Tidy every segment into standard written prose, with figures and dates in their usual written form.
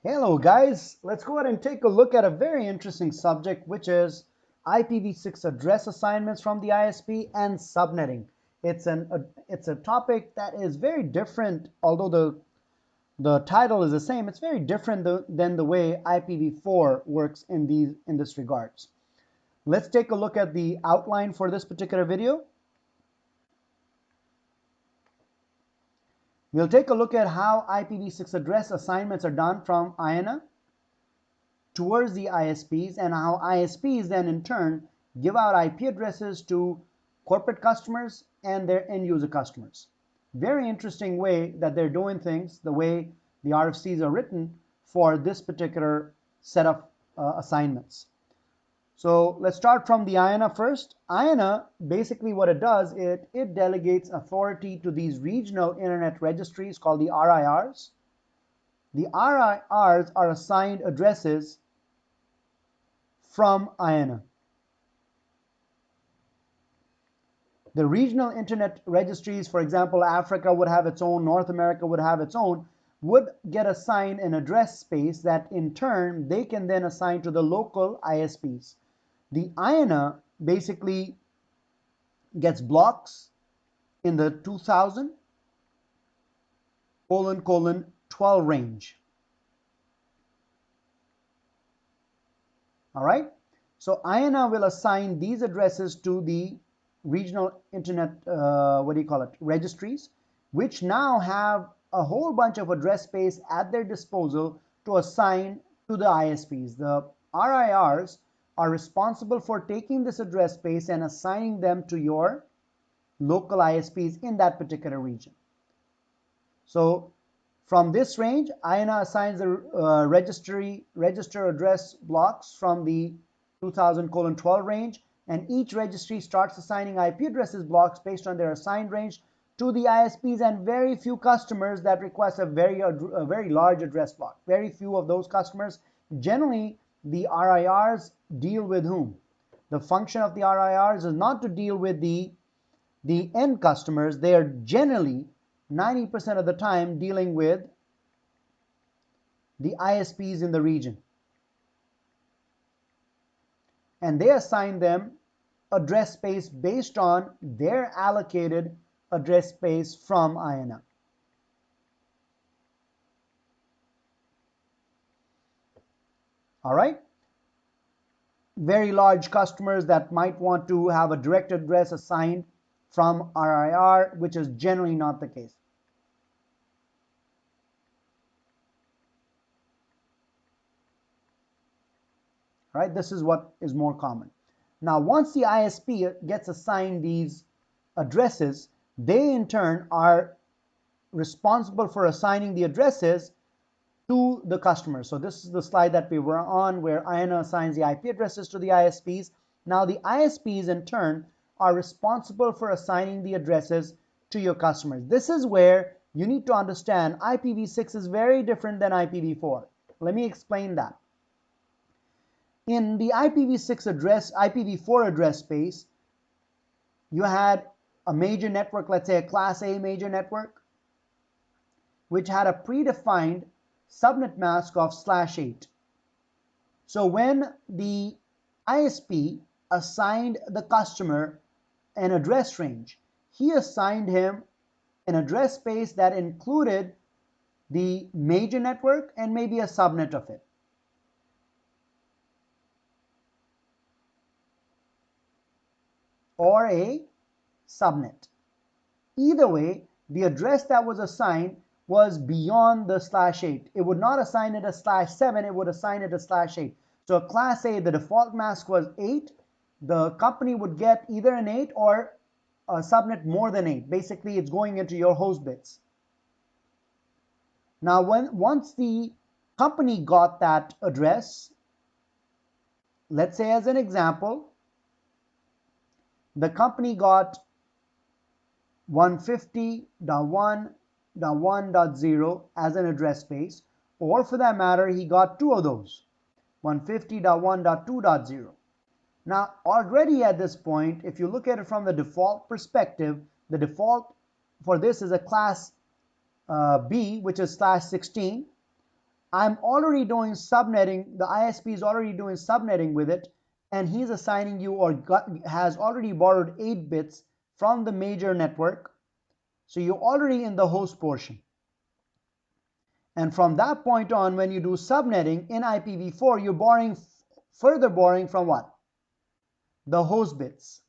Hello guys, let's go ahead and take a look at a very interesting subject, which is IPv6 address assignments from the ISP and subnetting. It's a topic that is very different, although the title is the same. It's very different than the way IPv4 works in this regards. Let's take a look at the outline for this particular video. We'll take a look at how IPv6 address assignments are done from IANA towards the ISPs, and how ISPs then in turn give out IP addresses to corporate customers and their end user customers. Very interesting way that they're doing things, the way the RFCs are written for this particular set of assignments. So let's start from the IANA first. IANA, basically what it does, it delegates authority to these regional internet registries called the RIRs. The RIRs are assigned addresses from IANA. The regional internet registries, for example, Africa would have its own, North America would have its own, would get assigned an address space that in turn they can then assign to the local ISPs. The IANA basically gets blocks in the 2000:12 range. All right. So IANA will assign these addresses to the regional internet, registries, which now have a whole bunch of address space at their disposal to assign to the ISPs. The RIRs are responsible for taking this address space and assigning them to your local ISPs in that particular region. So from this range, IANA assigns the register address blocks from the 2000:12 range, and each registry starts assigning IP addresses blocks based on their assigned range to the ISPs, and very few customers that request a very large address block. Very few of those customers. Generally, the RIRs deal with whom? The function of the RIRs is not to deal with the end customers. They are generally 90% of the time dealing with the ISPs in the region. And they assign them address space based on their allocated address space from IANA. All right. Very large customers that might want to have a direct address assigned from RIR, which is generally not the case. Right? This is what is more common. Now, once the ISP gets assigned these addresses, they in turn are responsible for assigning the addresses to the customer. So this is the slide that we were on, where IANA assigns the IP addresses to the ISPs. Now the ISPs in turn are responsible for assigning the addresses to your customers. This is where you need to understand IPv6 is very different than IPv4. Let me explain that. In the IPv4 address space, you had a major network, let's say a class A major network, which had a predefined subnet mask of /8. So when the ISP assigned the customer an address range, he assigned him an address space that included the major network and maybe a subnet of it. Or a subnet. Either way, the address that was assigned was beyond the /8. It would not assign it a /7, it would assign it a /8. So a class A, the default mask was 8. The company would get either an 8 or a subnet more than 8. Basically, it's going into your host bits. Now, once the company got that address, let's say as an example, the company got 150.1.1.0 as an address space, or for that matter, he got two of those, 150.1.2.0. Now, already at this point, if you look at it from the default perspective, the default for this is a class B, which is /16. I'm already doing subnetting, the ISP is already doing subnetting with it, and he's assigning you or has already borrowed 8 bits from the major network. So you're already in the host portion. And from that point on, when you do subnetting in IPv4, you're further borrowing from what? The host bits.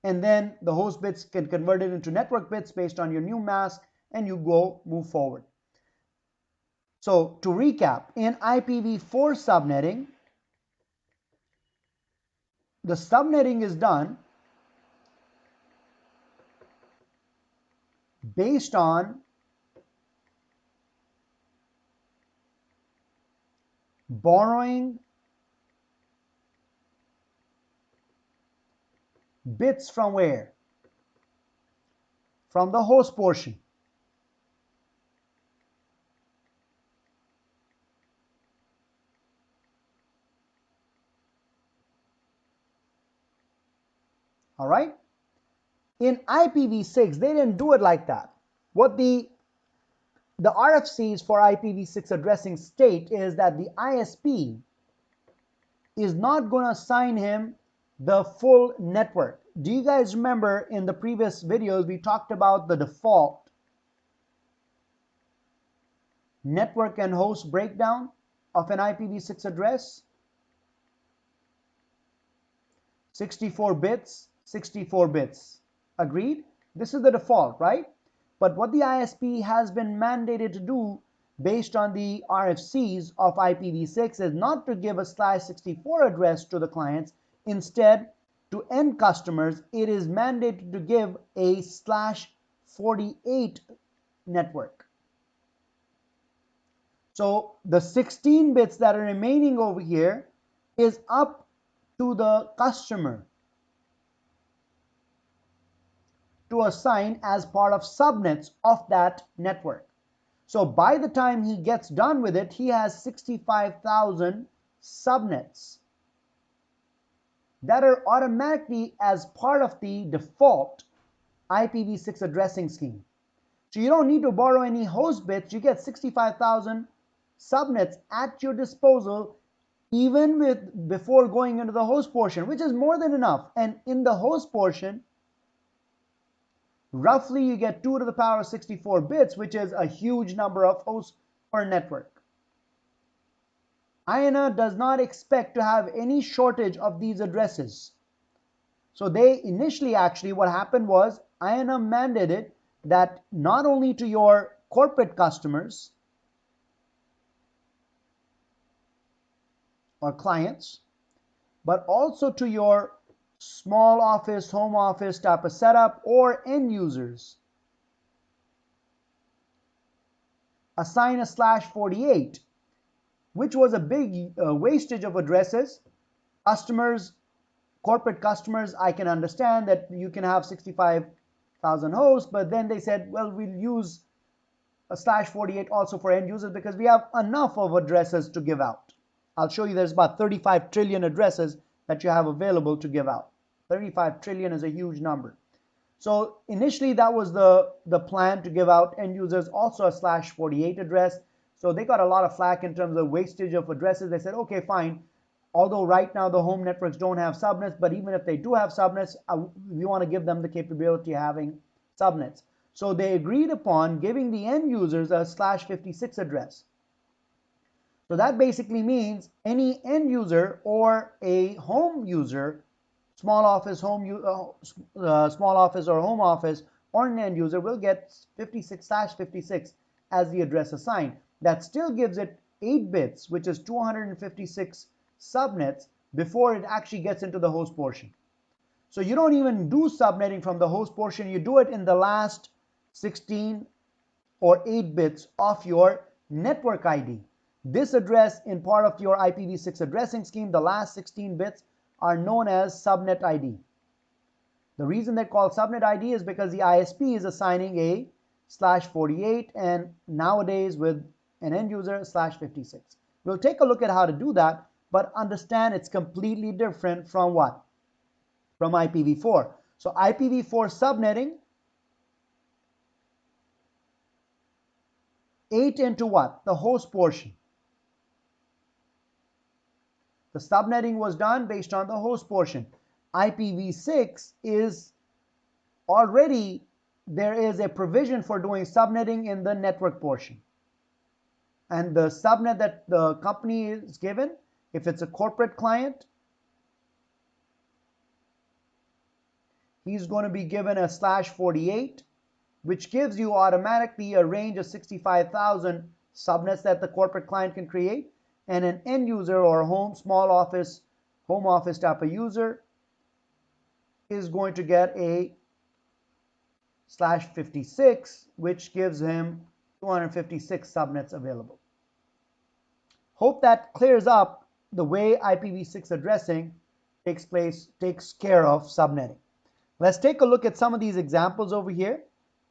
And then the host bits can convert it into network bits based on your new mask, and you move forward. So to recap, in IPv4 subnetting, the subnetting is done based on borrowing bits from where? From the host portion. All right? In IPv6, they didn't do it like that. What the RFCs for IPv6 addressing state is that the ISP is not going to assign him the full network. Do you guys remember in the previous videos we talked about the default network and host breakdown of an IPv6 address? 64 bits, 64 bits. Agreed? This is the default, right? But what the ISP has been mandated to do based on the RFCs of IPv6 is not to give a /64 address to the clients. Instead, to end customers, it is mandated to give a /48 network. So the 16 bits that are remaining over here is up to the customer to assign as part of subnets of that network. So by the time he gets done with it, he has 65,000 subnets that are automatically as part of the default IPv6 addressing scheme. So you don't need to borrow any host bits. You get 65,000 subnets at your disposal even before going into the host portion, which is more than enough. And in the host portion, roughly you get 2 to the power of 64 bits, which is a huge number of hosts per network. IANA does not expect to have any shortage of these addresses. So they initially, actually what happened was IANA mandated that not only to your corporate customers or clients, but also to your small office, home office type of setup or end users, assign a /48, which was a big wastage of addresses. Customers, corporate customers, I can understand that you can have 65,000 hosts, but then they said, well, we'll use a /48 also for end users because we have enough of addresses to give out. I'll show you there's about 35 trillion addresses that you have available to give out. 35 trillion is a huge number. So initially that was the plan, to give out end users also a /48 address. So they got a lot of flack in terms of wastage of addresses. They said, okay, fine. Although right now the home networks don't have subnets, but even if they do have subnets, we want to give them the capability of having subnets. So they agreed upon giving the end users a /56 address. So that basically means any end user or a home user, small office, small office or home office, or an end user will get 56/56 as the address assigned. That still gives it 8 bits, which is 256 subnets before it actually gets into the host portion. So you don't even do subnetting from the host portion. You do it in the last 16 or 8 bits of your network ID. This address in part of your IPv6 addressing scheme, the last 16 bits are known as subnet ID. The reason they're called subnet ID is because the ISP is assigning a /48 and nowadays with an end user /56. We'll take a look at how to do that, but understand it's completely different from what? From IPv4. So IPv4 subnetting, 8 into what? The host portion. The subnetting was done based on the host portion. IPv6 is already, there is a provision for doing subnetting in the network portion. And the subnet that the company is given, if it's a corporate client, he's going to be given a /48, which gives you automatically a range of 65,000 subnets that the corporate client can create. And an end user or home office type of user is going to get a /56, which gives him 256 subnets available. Hope that clears up the way IPv6 addressing takes care of subnetting. Let's take a look at some of these examples over here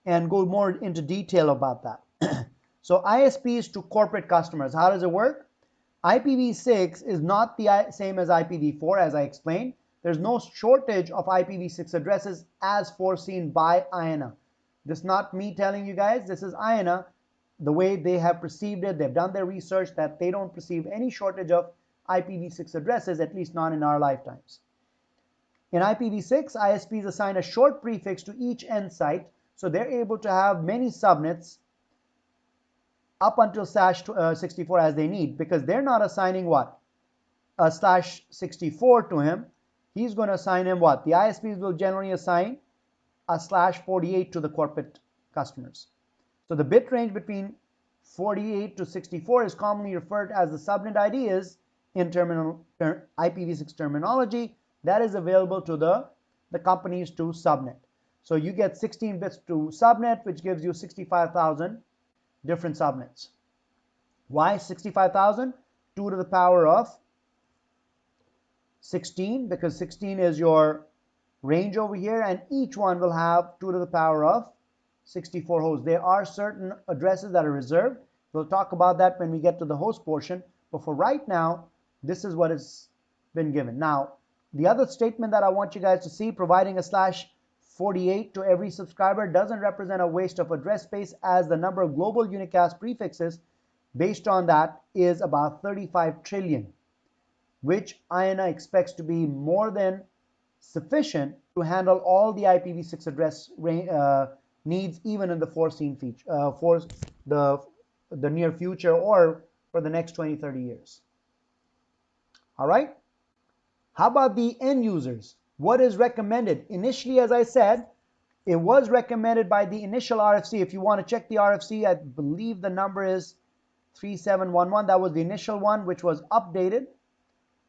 and go more into detail about that. So ISPs to corporate customers, how does it work? IPv6 is not the same as IPv4, as I explained. There's no shortage of IPv6 addresses as foreseen by IANA. This is not me telling you guys, this is IANA, the way they have perceived it. They've done their research that they don't perceive any shortage of IPv6 addresses, at least not in our lifetimes. In IPv6, ISPs assign a short prefix to each end site, so they're able to have many subnets up until /64 as they need, because they're not assigning what? A /64 to him. He's going to assign him what? The ISPs will generally assign a /48 to the corporate customers. So the bit range between 48 to 64 is commonly referred as the subnet ID is in IPv6 terminology that is available to the companies to subnet. So you get 16 bits to subnet, which gives you 65,000 different subnets. Why 65,000? 2 to the power of 16, because 16 is your range over here, and each one will have 2 to the power of 64 hosts. There are certain addresses that are reserved. We'll talk about that when we get to the host portion, but for right now, this is what has been given. Now, the other statement that I want you guys to see, providing a /48 to every subscriber doesn't represent a waste of address space, as the number of global unicast prefixes based on that is about 35 trillion, which IANA expects to be more than sufficient to handle all the IPv6 address needs, even in the foreseen feature, for the near future or for the next 20-30 years. All right. How about the end users? What is recommended? Initially, as I said, it was recommended by the initial RFC. If you want to check the RFC, I believe the number is 3711. That was the initial one, which was updated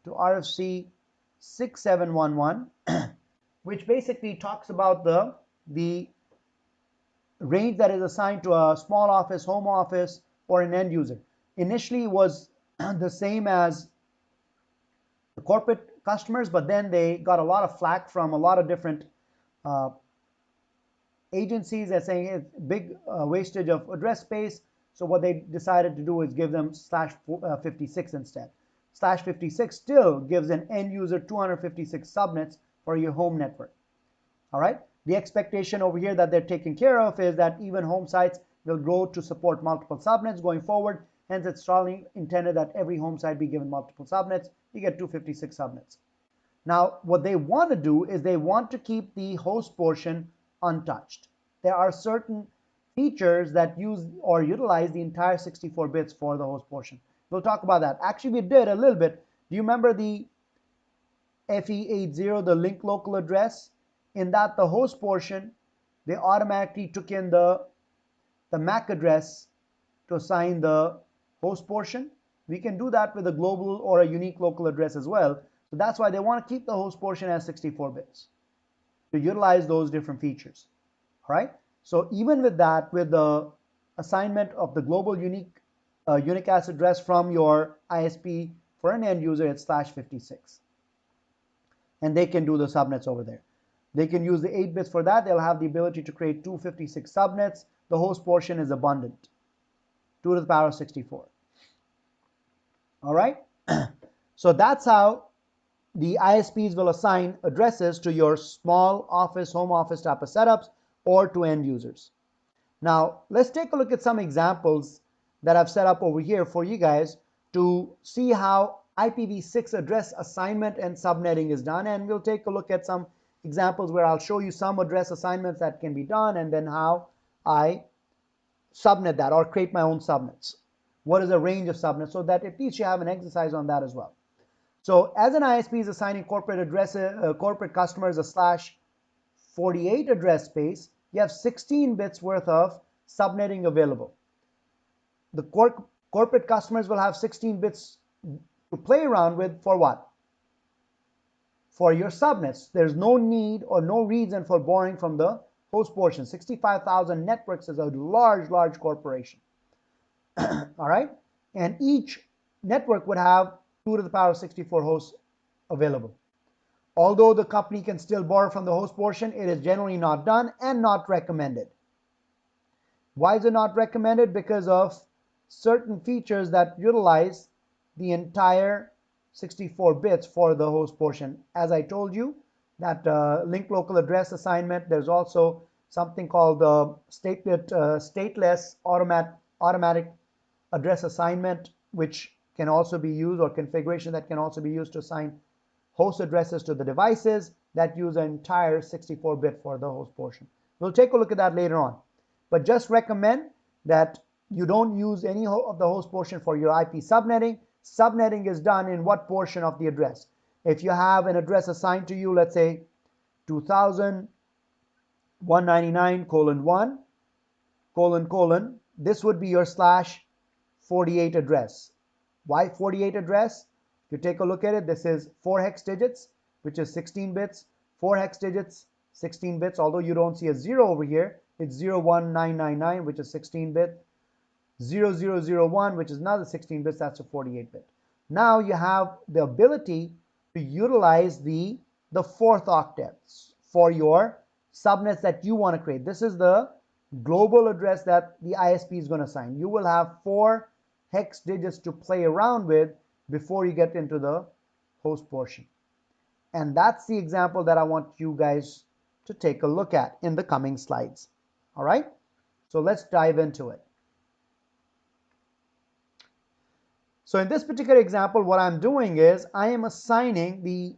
to RFC 6711, which basically talks about the range that is assigned to a small office, home office, or an end user. Initially, it was the same as the corporate customers, but then they got a lot of flack from a lot of different agencies that saying it's big wastage of address space. So what they decided to do is give them /56 instead. /56 still gives an end user 256 subnets for your home network. All right. The expectation over here that they're taking care of is that even home sites will grow to support multiple subnets going forward. Hence, it's strongly intended that every home site be given multiple subnets. You get 256 subnets. Now, what they want to do is they want to keep the host portion untouched. There are certain features that use or utilize the entire 64 bits for the host portion. We'll talk about that. Actually, we did a little bit. Do you remember the FE80, the link local address? In that, the host portion, they automatically took in the MAC address to assign the host portion. We can do that with a global or a unique local address as well. So that's why they want to keep the host portion as 64 bits to utilize those different features. All right. So even with that, with the assignment of the global unicast address from your ISP for an end user, it's /56. And they can do the subnets over there. They can use the 8 bits for that. They'll have the ability to create 256 subnets. The host portion is abundant, 2 to the power of 64. All right. So that's how the ISPs will assign addresses to your small office, home office type of setups or to end users. Now, let's take a look at some examples that I've set up over here for you guys to see how IPv6 address assignment and subnetting is done, and we'll take a look at some examples where I'll show you some address assignments that can be done and then how I subnet that or create my own subnets. What is the range of subnets, so that at least you have an exercise on that as well. So as an ISP is assigning corporate addresses, corporate customers a /48 address space, you have 16 bits worth of subnetting available. The corporate customers will have 16 bits to play around with for what? For your subnets. There's no need or no reason for borrowing from the host portion. 65,000 networks is a large corporation. All right, and each network would have 2 to the power of 64 hosts available. Although the company can still borrow from the host portion, it is generally not done and not recommended. Why is it not recommended? Because of certain features that utilize the entire 64 bits for the host portion. As I told you, that link local address assignment, there's also something called stateless automatic address assignment, which can also be used, or configuration that can also be used to assign host addresses to the devices that use an entire 64-bit for the host portion. We'll take a look at that later on, but just recommend that you don't use any of the host portion for your IP subnetting. Subnetting is done in what portion of the address? If you have an address assigned to you, let's say 2000.199:1::, this would be your /48 address. Why 48 address? If you take a look at it, this is 4 hex digits, which is 16 bits, 4 hex digits, 16 bits, although you don't see a 0 over here. It's 01999, which is 16 bit, 0001, which is another 16 bits, that's a 48 bit. Now you have the ability to utilize the 4th octet for your subnets that you want to create. This is the global address that the ISP is going to assign. You will have 4 hex digits to play around with before you get into the host portion. And that's the example that I want you guys to take a look at in the coming slides. All right, so let's dive into it. So in this particular example, what I'm doing is I am assigning the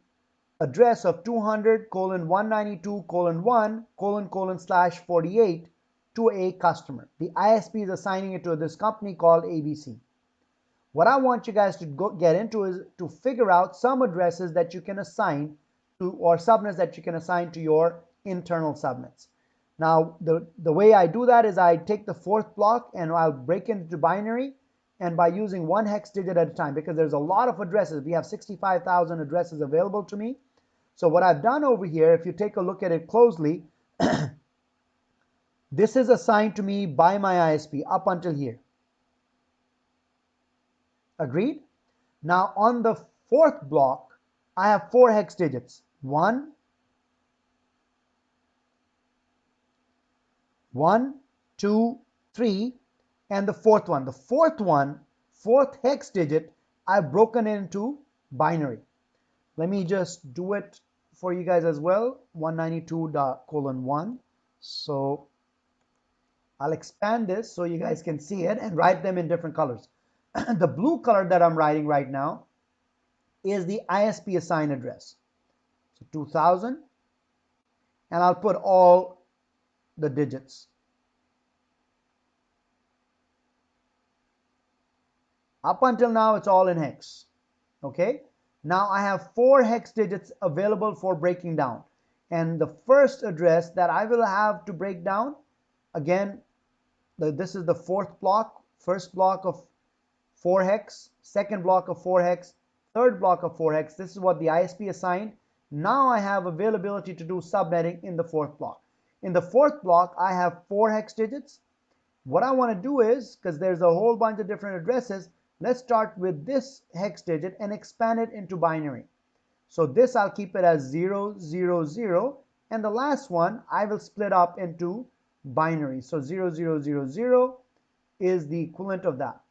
address of 200:192:1:/48 to a customer. The ISP is assigning it to this company called ABC. What I want you guys to get into is to figure out some addresses that you can assign to, or subnets that you can assign to your internal subnets. Now, the way I do that is I take the 4th block and I'll break it into binary, and by using 1 hex digit at a time, because there's a lot of addresses. We have 65,000 addresses available to me. So what I've done over here, if you take a look at it closely, this is assigned to me by my ISP up until here. Agreed? Now on the 4th block, I have 4 hex digits. 1, 2, 3, and the 4th one. The 4th hex digit, I've broken it into binary. Let me just do it for you guys as well. 192:1. So I'll expand this so you guys can see it and write them in different colors. The blue color that I'm writing right now is the ISP assigned address. So 2000, and I'll put all the digits. Up until now, it's all in hex. Okay, now I have 4 hex digits available for breaking down. And the first address that I will have to break down, again, this is the 4th block, first block of 4 hex, second block of 4 hex, third block of 4 hex. This is what the ISP assigned. Now I have availability to do subnetting in the 4th block. In the 4th block, I have 4 hex digits. What I want to do is, because there's a whole bunch of different addresses, let's start with this hex digit and expand it into binary. So this I'll keep it as 0, 0, 0, and the last one I will split up into binary. So 0, 0, 0, 0 is the equivalent of that.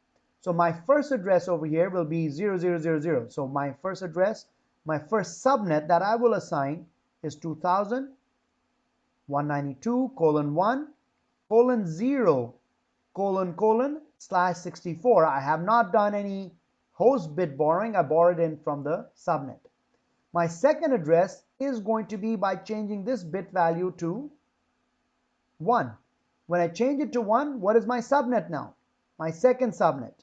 So my first address over here will be 0, 0, 0, 0. So my first address, my first subnet that I will assign is 2000.192:1:0:/64. I have not done any host bit borrowing, I borrowed in from the subnet. My second address is going to be by changing this bit value to 1. When I change it to 1, what is my subnet now? My second subnet,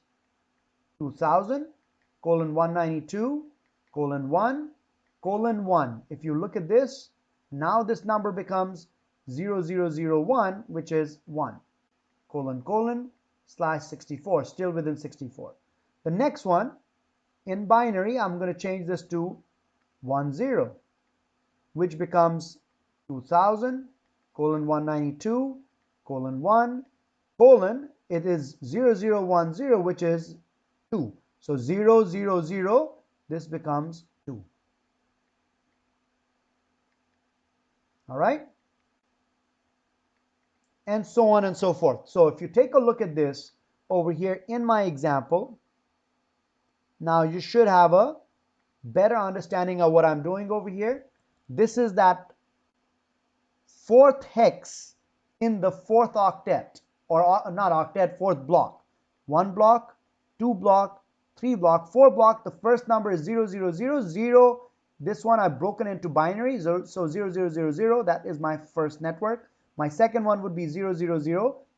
2000:192:1:1. If you look at this, now this number becomes 0001, which is 1:/64, still within 64. The next one, in binary, I'm going to change this to 10, which becomes 2000:192:1: it is 0010, which is 2. So 000, this becomes 2. All right? And so on and so forth. So if you take a look at this over here in my example, now you should have a better understanding of what I'm doing over here. This is that fourth hex in the fourth octet, or not octet, fourth block. 1 block, 2 block, 3 block, 4 block. The first number is 0000. This one I've broken into binary, so 0000, that is my first network. My second one would be 000,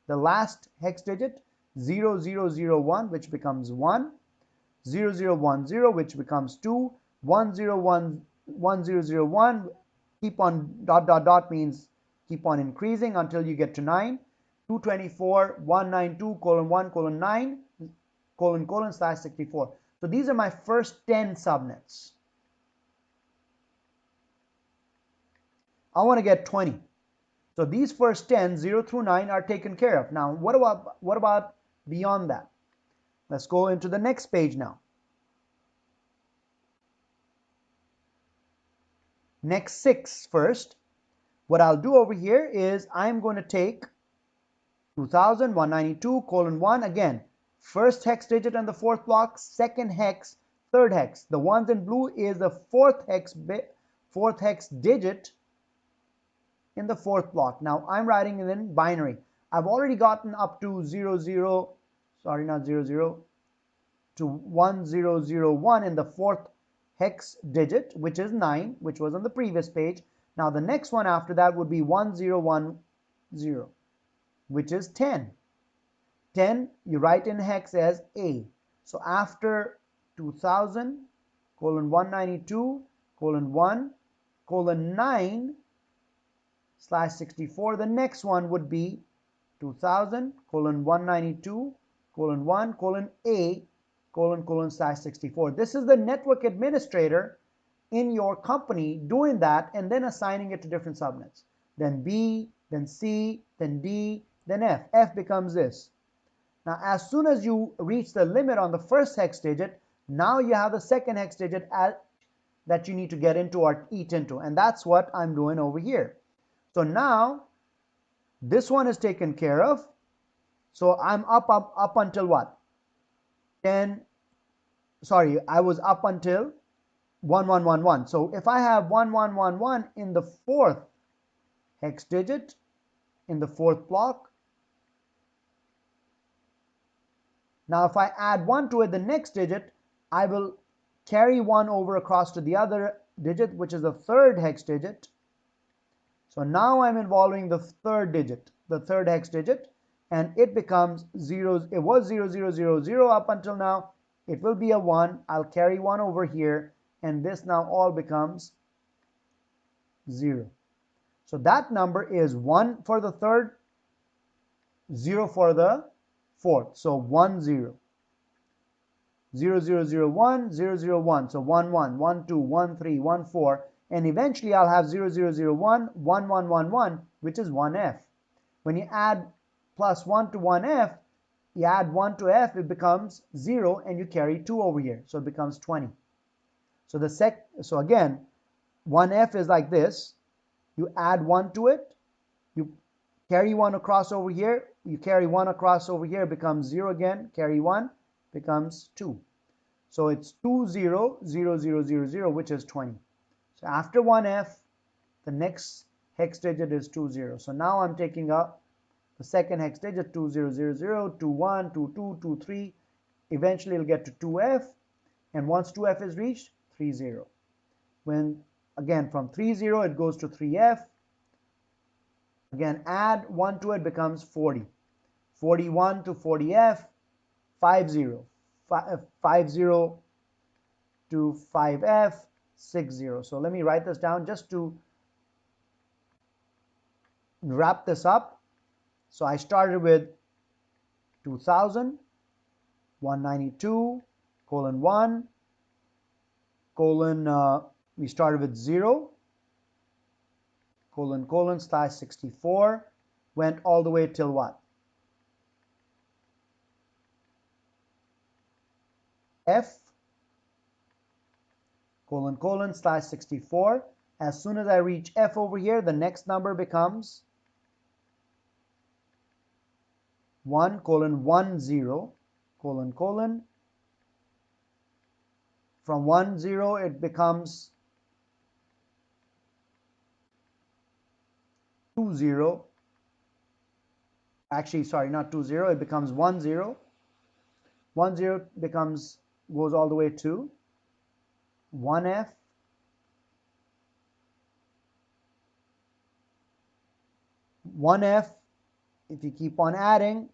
the last hex digit, 0001, which becomes 1, 0010, which becomes 2, 1001, keep on dot means keep on increasing until you get to 9, 224:192:1:9:/64. So these are my first 10 subnets. I want to get 20. So these first 10, 0 through 9, are taken care of. Now, what about beyond that? Let's go into the next page now. Next 6 first. What I'll do over here is I'm going to take 2000:192:1: again, first hex digit in the fourth block, second hex, third hex. The ones in blue is the fourth hex digit in the fourth block. Now I'm writing it in binary. I've already gotten up to 00, sorry, not 00, to 1001 in the fourth hex digit, which is 9, which was on the previous page. Now the next one after that would be 1010, which is 10. 10 you write in hex as A. So after 2000:1:9/64, the next one would be 2000:192:1:A:/64. This is the network administrator in your company doing that and then assigning it to different subnets. Then B, then C, then D, then F. F becomes this. Now, as soon as you reach the limit on the first hex digit, now you have the second hex digit that you need to get into or eat into. And that's what I'm doing over here. So now, this one is taken care of. So I'm up until what? 10, sorry, I was up until 1111. So if I have 1111 in the fourth hex digit, in the fourth block, now if I add 1 to it, the next digit, I will carry 1 over across to the other digit, which is the third hex digit. So now I'm involving the third digit, the third hex digit, and it becomes 0. It was 0000 up until now. It will be a 1. I'll carry 1 over here, and this now all becomes 0. So that number is 1 for the third, 0 for the fourth. So 10. 0001, 001. So 11, 12, 13, 14, and eventually I'll have 0001, 1111, which is 1F. When you add plus 1 to 1F, you add 1 to F, it becomes 0, and you carry 2 over here, so it becomes 20. So so again, 1F is like this. You add 1 to it, you carry 1 across over here, you carry 1 across over here, becomes 0 again, carry 1, becomes 2. So it's 200000, which is 20. So after 1F, the next hex digit is 20. So now I'm taking up the second hex digit, 2000, 21, 22, 23. Eventually it'll get to 2F, And once 2F is reached, 30. When, again, from 30, it goes to 3F. Again, add 1 to it, becomes 40. 41 to 40F, 50. 50 to 5F, 60. So let me write this down just to wrap this up. So I started with 2000, 192, colon 1, colon, we started with 0, colon, colon, slash 64, went all the way till what? F, colon, colon, slash 64. As soon as I reach F over here, the next number becomes 1, colon, 10, colon, colon. From 10, it becomes 20. Actually, sorry, not 20, it becomes 10. 10 becomes, goes all the way to 1F, 1F, if you keep on adding,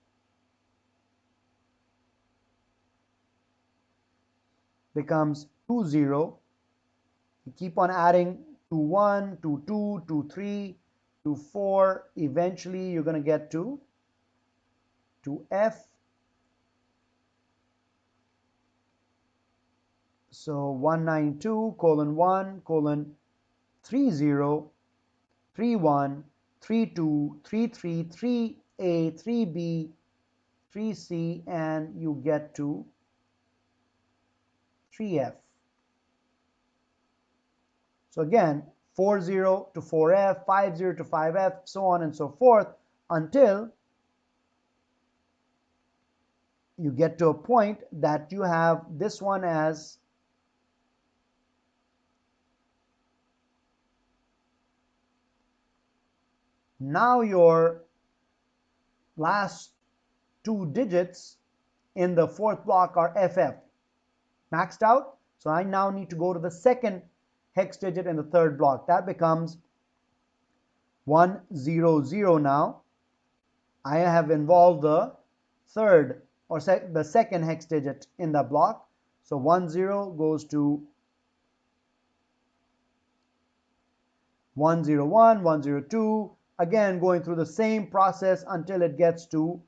becomes 20. You keep on adding to 1, to 2, to 3, to 4. Eventually, you're going to get to F. So 192, colon, 1, colon, 30, 31, 32, 33, 3A, 3B, 3C, and you get to 3F. So again, 40 to 4F, 50 to 5F, so on and so forth, until you get to a point that you have this one as now your last 2 digits in the fourth block are FF, maxed out. So I now need to go to the second hex digit in the third block. That becomes 100 now. I have involved the third or the second hex digit in the block. So 10 goes to 101, 102, again going through the same process until it gets to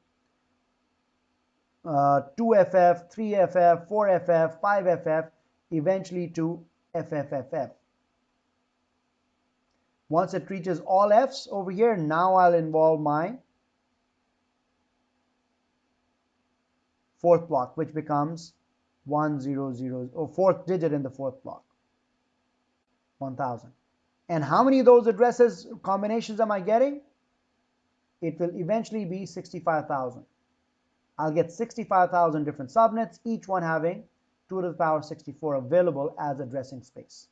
2FF, 3FF, 4FF, 5FF, eventually to FFFF. Once it reaches all F's over here, now I'll involve my fourth block, which becomes 100, or fourth digit in the fourth block, 1000. And how many of those addresses combinations am I getting? It will eventually be 65,000. I'll get 65,000 different subnets, each one having 2 to the power 64 available as addressing space.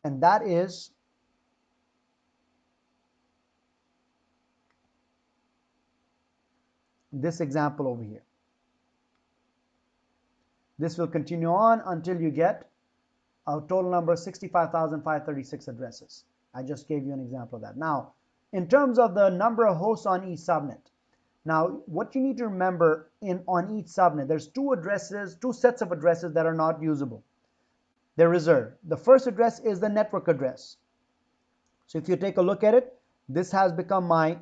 And that is this example over here. This will continue on until you get a total number of 65,536 addresses. I just gave you an example of that. Now, in terms of the number of hosts on each subnet, now what you need to remember on each subnet, there's two sets of addresses that are not usable. They're reserved. The first address is the network address. So if you take a look at it, this has become my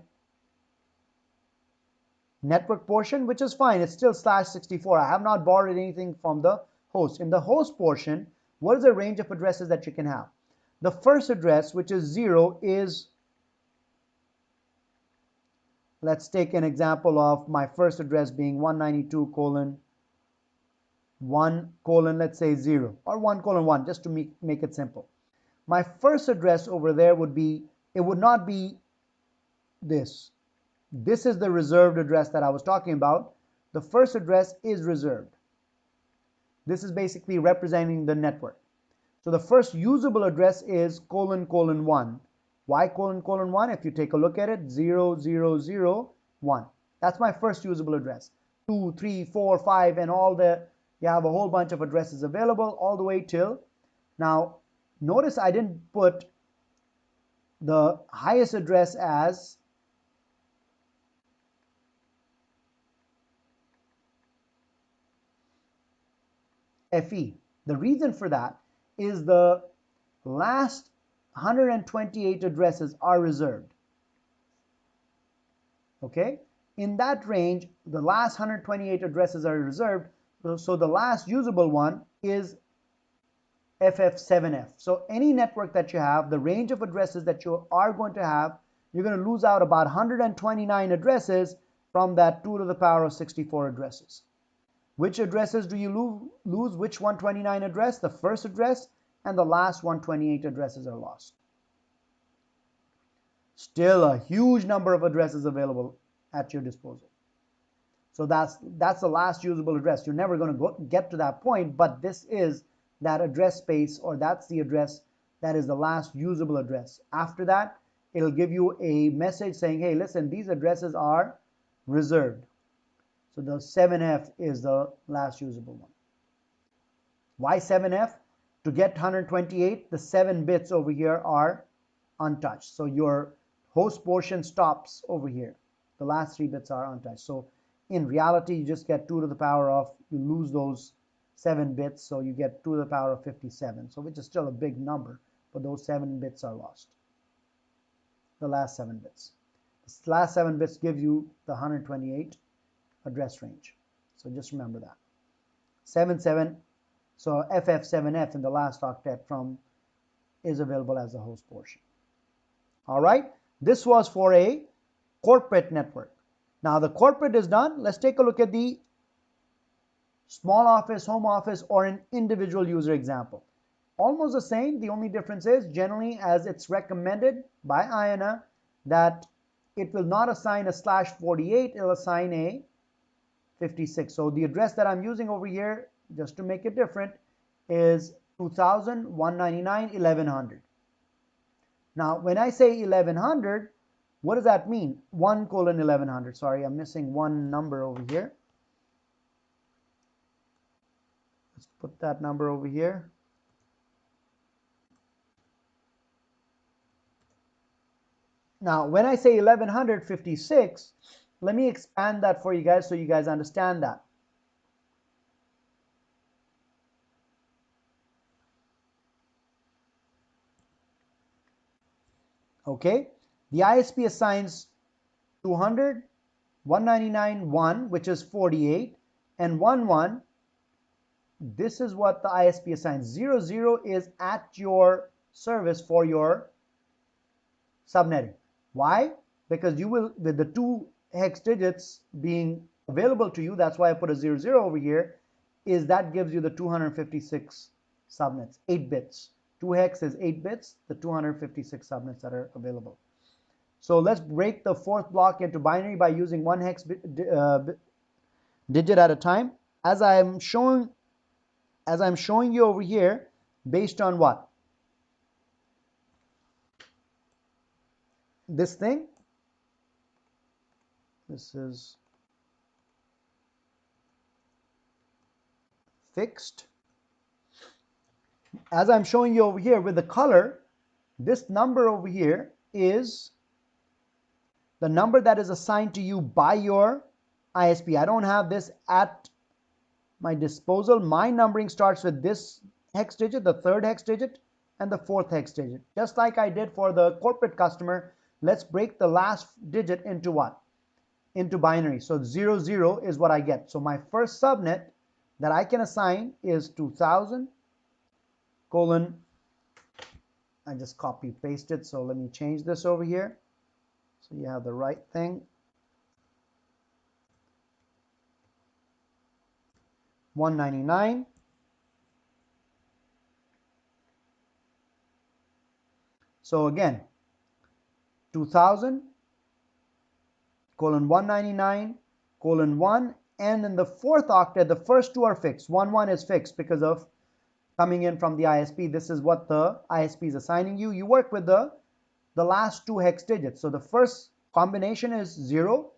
network portion, which is fine. It's still /64. I have not borrowed anything from the host. In the host portion, what is the range of addresses that you can have? The first address, which is 0, is, let's take an example of my first address being 192 colon 1 colon, let's say 0, or 1 colon 1, just to make it simple. My first address over there would be, it would not be this. This is the reserved address that I was talking about. The first address is reserved. This is basically representing the network. So the first usable address is colon colon 1. Why colon colon 1? If you take a look at it, 0, 0, 0, 1. That's my first usable address. 2, 3, 4, 5, and all the You have a whole bunch of addresses available all the way till now. Notice I didn't put the highest address as FE. The reason for that is the last 128 addresses are reserved. Okay, in that range, the last 128 addresses are reserved, so the last usable one is FF7F. So any network that you have, the range of addresses that you are going to have, you're going to lose out about 129 addresses from that 2 to the power of 64 addresses. Which addresses do you lose? Which 129 address? The first address and the last 128 addresses are lost. Still a huge number of addresses available at your disposal. So that's the last usable address. You're never going to get to that point, but this is that address space, or that's the address that is the last usable address. After that, it'll give you a message saying, hey, listen, these addresses are reserved. So the 7F is the last usable one. Why 7F? To get 128, the 7 bits over here are untouched. So your host portion stops over here. The last 3 bits are untouched. So in reality, you just get 2 to the power of, you lose those 7 bits, so you get 2 to the power of 57. So which is still a big number, but those 7 bits are lost. The last 7 bits. The last 7 bits give you the 128 address range. So just remember that. 77, so FF7F in the last octet from is available as a host portion. All right, this was for a corporate network. Now the corporate is done. Let's take a look at the small office, home office, or an individual user example. Almost the same. The only difference is generally, as it's recommended by IANA, that it will not assign a /48, it'll assign a 56. So the address that I'm using over here, just to make it different, is 2000, 199, 1100. Now, when I say 1100, what does that mean? 1:1100. Sorry, I'm missing one number over here. Let's put that number over here. Now, when I say 1156, let me expand that for you guys so you guys understand that. Okay, the ISP assigns 200, 199, 1, which is 48, and 11. This is what the ISP assigns. 00 is at your service for your subnetting. Why? Because you will, with the 2 hex digits being available to you, that's why I put a 00 over here, is that gives you the 256 subnets, 8 bits. 2 hex is 8 bits, the 256 subnets that are available. So let's break the 4th block into binary by using 1 hex digit at a time. As I'm showing you over here, based on what? This thing. This is fixed. As I'm showing you over here with the color, this number over here is the number that is assigned to you by your ISP. I don't have this at my disposal. My numbering starts with this hex digit, the 3rd hex digit, and the 4th hex digit. Just like I did for the corporate customer, let's break the last digit into what? Into binary. So 00 is what I get. So my first subnet that I can assign is 2000 colon, I just copy pasted, so let me change this over here so you have the right thing. 199. So again, 2000 colon 199 colon 1, and in the 4th octet, the first 2 are fixed. 11 is fixed because of coming in from the ISP. This is what the ISP is assigning you. You work with the last 2 hex digits. So the first combination is 0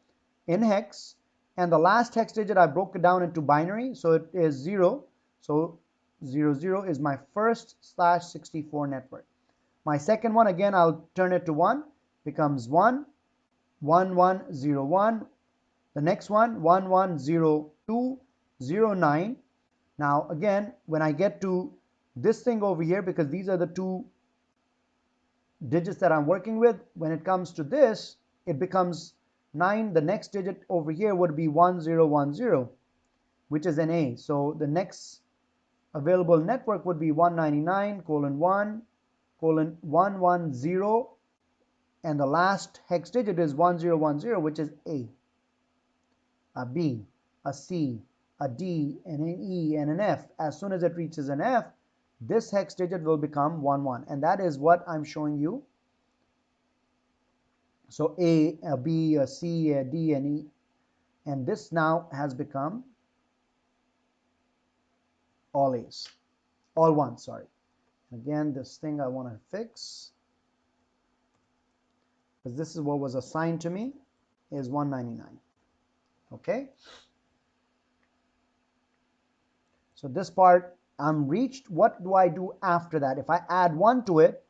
in hex, And the last hex digit, I broke it down into binary, so it is 0. So 00 is my first /64 network. My second one, again, I'll turn it to 1, becomes 1, 1101. The next one, 1102, 09. Now, again, when I get to this thing over here, because these are the two digits that I'm working with, when it comes to this, it becomes 9. The next digit over here would be 1010, which is an A. So the next available network would be 199:1:110, and the last hex digit is 1010, which is a B, a C, a D, and an E, and an F. As soon as it reaches an F, this hex digit will become 11, and that is what I'm showing you. So A, a B, a C, a D, and E, and this now has become all A's, all ones, sorry. Again, this thing I want to fix, because this is what was assigned to me, is 199. Okay, so this part I'm reached. What do I do after that? If I add 1 to it,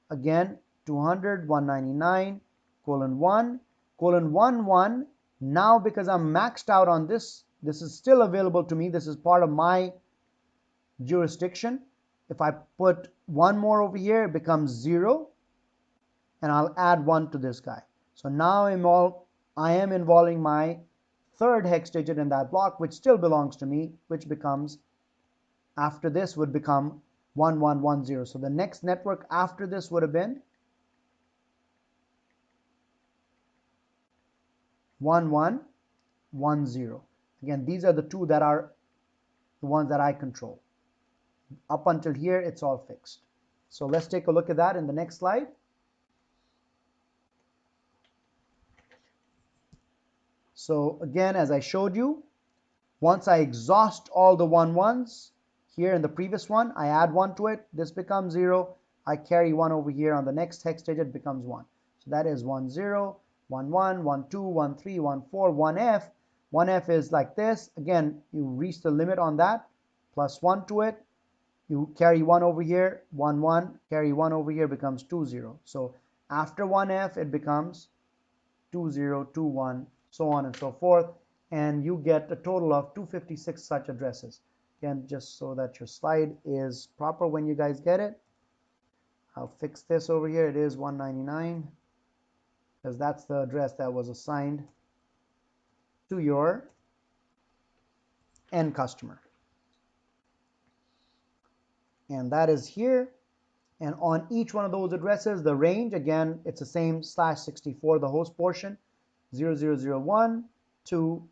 again, 200, 199:1:11. Now, because I'm maxed out on this, this is still available to me. This is part of my jurisdiction. If I put 1 more over here, it becomes 0, and I'll add 1 to this guy. So now I am involving my third hex digit in that block, which still belongs to me, which becomes, after this would become 1110. So the next network after this would have been 1110. Again, these are the two that are the ones that I control. Up until here, it's all fixed. So let's take a look at that in the next slide. So again, as I showed you, once I exhaust all the 11s here in the previous one, I add 1 to it, this becomes 0. I carry 1 over here on the next hex digit, becomes 1. So that is 10, 11, 12, 13, 14, 1F. 1F is like this. Again, you reach the limit on that, plus 1 to it. You carry 1 over here, 1, 1, carry 1 over here, becomes 2, 0. So after 1F, it becomes 2, 0, 2, 1, so on and so forth. And you get a total of 256 such addresses. Again, just so that your slide is proper when you guys get it, I'll fix this over here. It is 199, because that's the address that was assigned to your end customer. And that is here. And on each one of those addresses, the range, again, it's the same /64, the host portion, 0001 to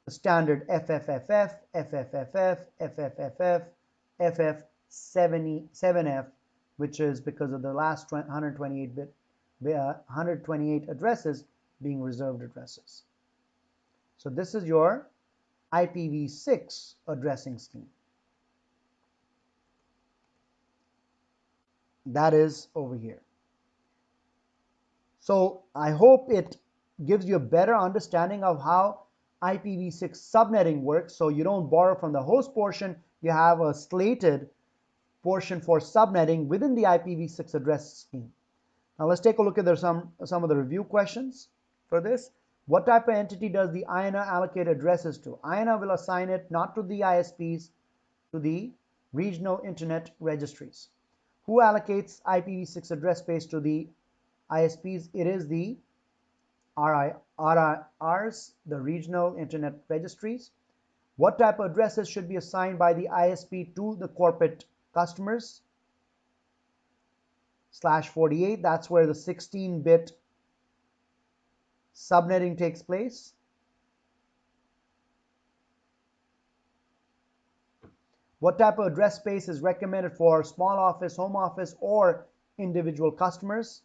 the standard FFFF, FFFF, FFFF, FF7F, which is because of the last 128 addresses being reserved addresses. So this is your IPv6 addressing scheme. That is over here. So I hope it gives you a better understanding of how IPv6 subnetting works. So you don't borrow from the host portion, you have a slated portion for subnetting within the IPv6 address scheme. Now let's take a look at some of the review questions for this. What type of entity does the IANA allocate addresses to? IANA will assign it not to the ISPs, to the regional internet registries. Who allocates IPv6 address space to the ISPs? It is the RIRs, the regional internet registries. What type of addresses should be assigned by the ISP to the corporate customers? /48, that's where the 16-bit subnetting takes place. What type of address space is recommended for small office, home office, or individual customers?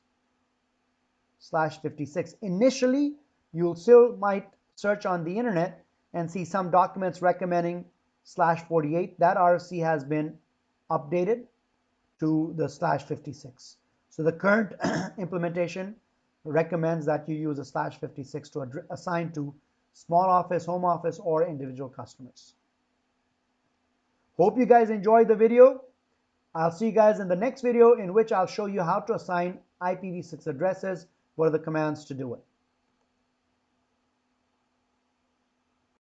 /56. Initially, you still might search on the internet and see some documents recommending /48. That RFC has been updated to the /56. So the current implementation recommends that you use a /56 to assign to small office, home office, or individual customers. Hope you guys enjoyed the video. I'll see you guys in the next video, in which I'll show you how to assign IPv6 addresses. What are the commands to do it?